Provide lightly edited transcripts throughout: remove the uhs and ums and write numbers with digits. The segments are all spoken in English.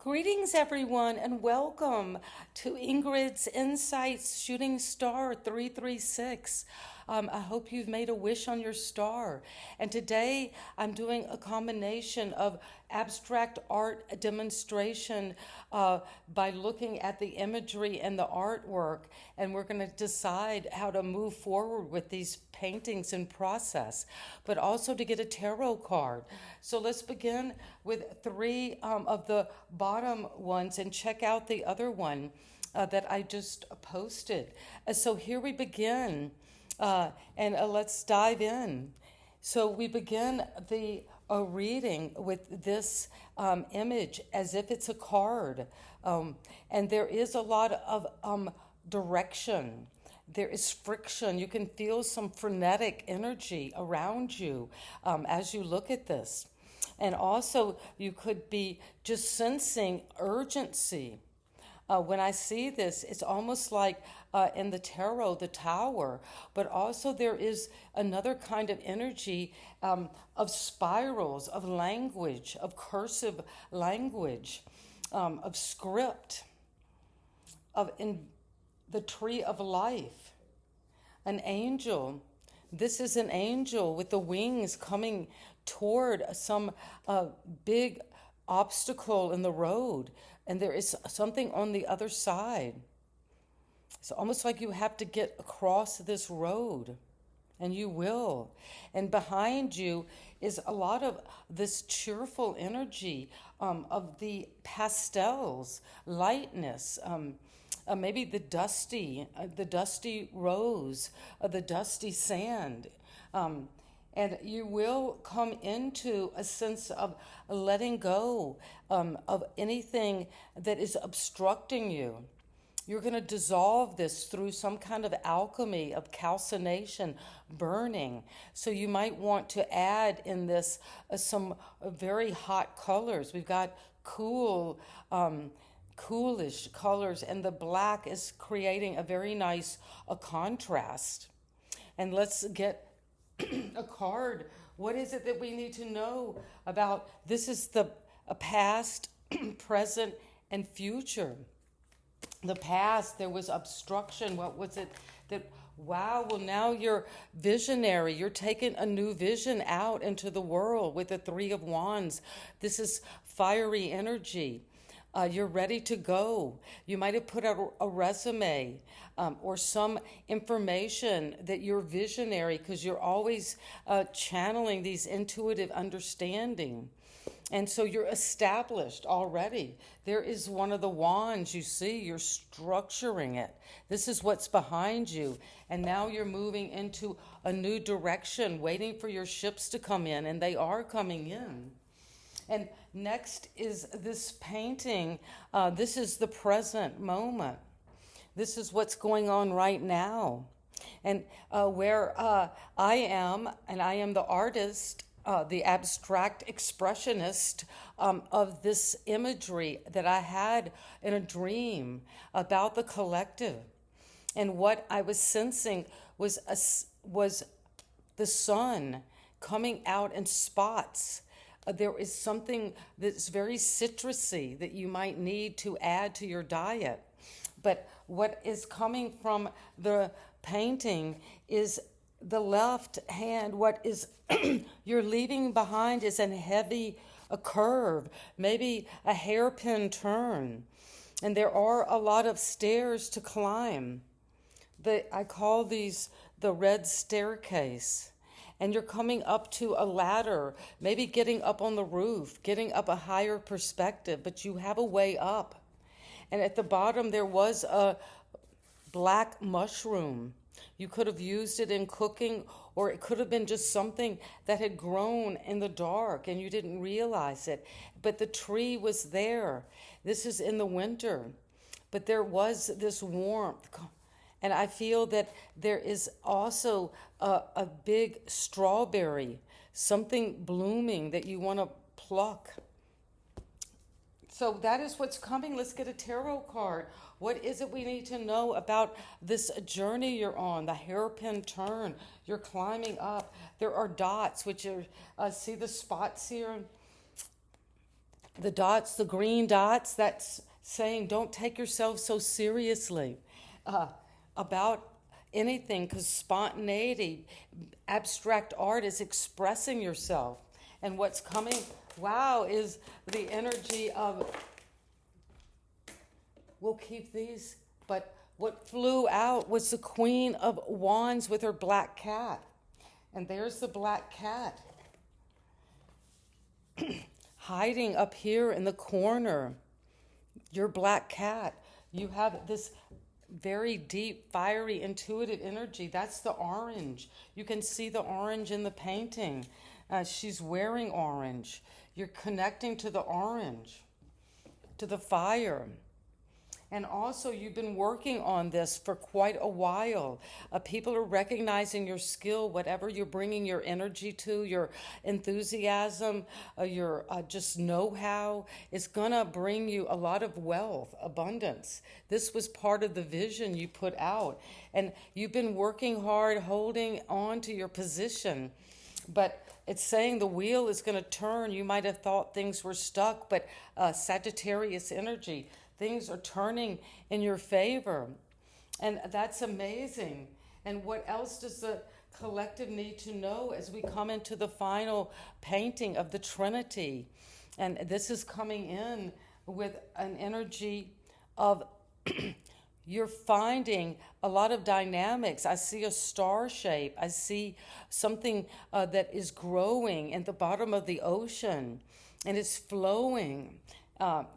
Greetings, everyone, and welcome to Ingrid's Insights Shooting Star 336. I hope you've made a wish on your star. And today I'm doing a combination of abstract art demonstration by looking at the imagery and the artwork. And we're going to decide how to move forward with these paintings in process, but also to get a tarot card. So let's begin with three of the bottom ones and check out the other one that I just posted. So here we begin, and let's dive in. So we begin the reading with this image as if it's a card, and there is a lot of direction. There is friction. You can feel some frenetic energy around you as you look at this. And also, you could be just sensing urgency. When I see this, it's almost like in the tarot, the tower, but also there is another kind of energy of spirals, of language, of cursive language, of script, of in the tree of life, an angel. This is an angel with the wings coming toward some big obstacle in the road, and there is something on the other side. It's almost like you have to get across this road, and you will. And behind you is a lot of this cheerful energy of the pastels, lightness, maybe the dusty rose, the dusty sand. And you will come into a sense of letting go of anything that is obstructing you. You're going to dissolve this through some kind of alchemy of calcination, burning. So you might want to add in this some very hot colors. We've got cool, coolish colors, and the black is creating a very nice contrast. And let's get a card. What is it that we need to know about? This is the past, present, and future. The past, there was obstruction. What was it that, wow, well, now you're visionary. You're taking a new vision out into the world with the Three of Wands. This is fiery energy. You're ready to go. You might have put out a resume or some information that you're visionary because you're always channeling these intuitive understanding. And so you're established already. There is one of the wands you see, you're structuring it. This is what's behind you. And now you're moving into a new direction, waiting for your ships to come in, and they are coming in. And next is this painting. This is the present moment. This is what's going on right now. And where I am, and I am the artist, the abstract expressionist of this imagery that I had in a dream about the collective. And what I was sensing was the sun coming out in spots. There is something that's very citrusy that you might need to add to your diet. But what is coming from the painting is the left hand. What is you're leaving behind is a curve, maybe a hairpin turn. And there are a lot of stairs to climb. I call these the red staircase. And you're coming up to a ladder, maybe getting up on the roof, getting up a higher perspective, but you have a way up. And at the bottom, there was a black mushroom. You could have used it in cooking, or it could have been just something that had grown in the dark and you didn't realize it. But the tree was there. This is in the winter. But there was this warmth. And I feel that there is also a big strawberry, something blooming that you want to pluck. So that is what's coming. Let's get a tarot card. What is it we need to know about this journey you're on, the hairpin turn? You're climbing up. There are dots, which are, see the spots here? The dots, the green dots, that's saying don't take yourself so seriously about anything, because spontaneity, abstract art is expressing yourself. And what's coming, wow, is the energy of, we'll keep these, but what flew out was the Queen of Wands with her black cat. And there's the black cat hiding up here in the corner. Your black cat. You have this very deep, fiery, intuitive energy. That's the orange. You can see the orange in the painting. She's wearing orange. You're connecting to the orange, to the fire. And also, you've been working on this for quite a while. People are recognizing your skill, whatever you're bringing your energy to, your enthusiasm, your just know-how, is going to bring you a lot of wealth, abundance. This was part of the vision you put out. And you've been working hard, holding on to your position. But it's saying the wheel is going to turn. You might have thought things were stuck, but Sagittarius energy, things are turning in your favor. And that's amazing. And what else does the collective need to know as we come into the final painting of the Trinity? And this is coming in with an energy of you're finding a lot of dynamics. I see a star shape. I see something that is growing at the bottom of the ocean, and it's flowing.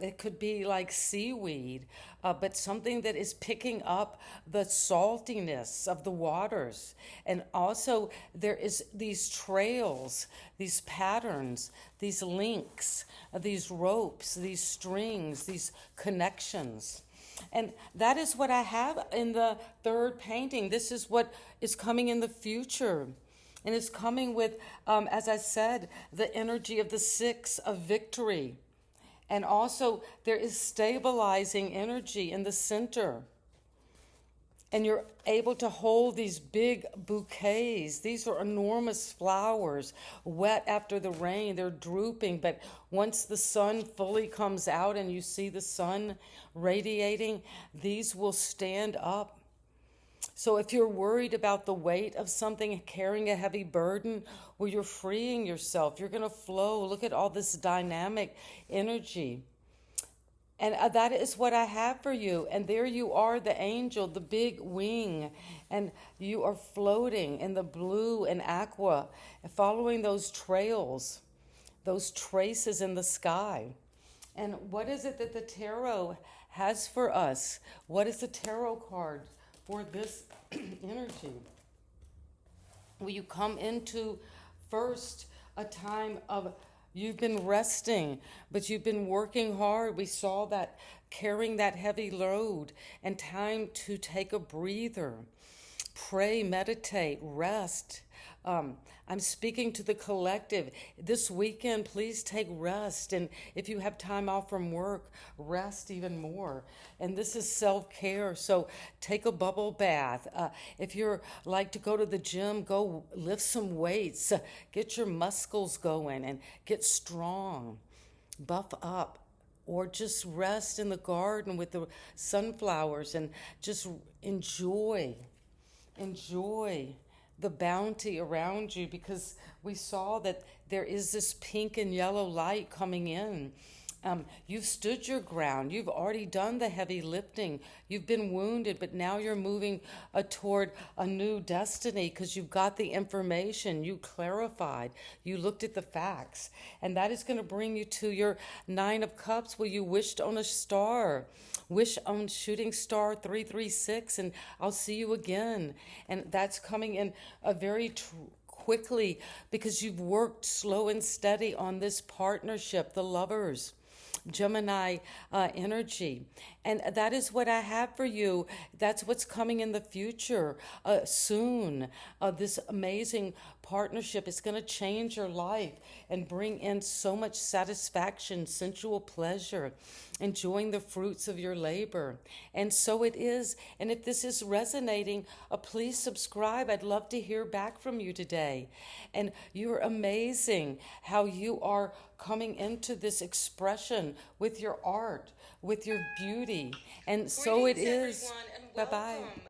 It could be like seaweed, but something that is picking up the saltiness of the waters. And also there is these trails, these patterns, these links, these ropes, these strings, these connections. And that is what I have in the third painting. This is what is coming in the future. And it's coming with, as I said, the energy of the six of victory. And also there is stabilizing energy in the center. And you're able to hold these big bouquets. These are enormous flowers, wet after the rain. They're drooping, but once the sun fully comes out and you see the sun radiating, these will stand up. So if you're worried about the weight of something, carrying a heavy burden, well, you're freeing yourself. You're going to flow. Look at all this dynamic energy. And that is what I have for you. And there you are, the angel, the big wing. And you are floating in the blue and aqua, following those trails, those traces in the sky. And what is it that the tarot has for us? What is the tarot card for this energy? Will you come into first a time of you've been resting, but you've been working hard. We saw that carrying that heavy load, and time to take a breather. Pray, meditate, rest. I'm speaking to the collective. This weekend, please take rest. And if you have time off from work, rest even more. And this is self-care. So take a bubble bath. If you're like to go to the gym, go lift some weights. Get your muscles going and get strong. Buff up. Or just rest in the garden with the sunflowers and just enjoy the bounty around you, because we saw that there is this pink and yellow light coming in. You've stood your ground. You've already done the heavy lifting. You've been wounded, but now you're moving toward a new destiny because you've got the information. You clarified. You looked at the facts. And that is going to bring you to your 9 of Cups, where you wished on a star. Wish on shooting star 336, and I'll see you again. And that's coming in a very quickly, because you've worked slow and steady on this partnership, the lovers. Gemini energy. And that is what I have for you. That's what's coming in the future soon. This amazing partnership is going to change your life and bring in so much satisfaction, sensual pleasure, enjoying the fruits of your labor. And so it is. And if this is resonating, please subscribe. I'd love to hear back from you today. And you're amazing how you are coming into this expression with your art, with your beauty. And so it is. Bye-bye.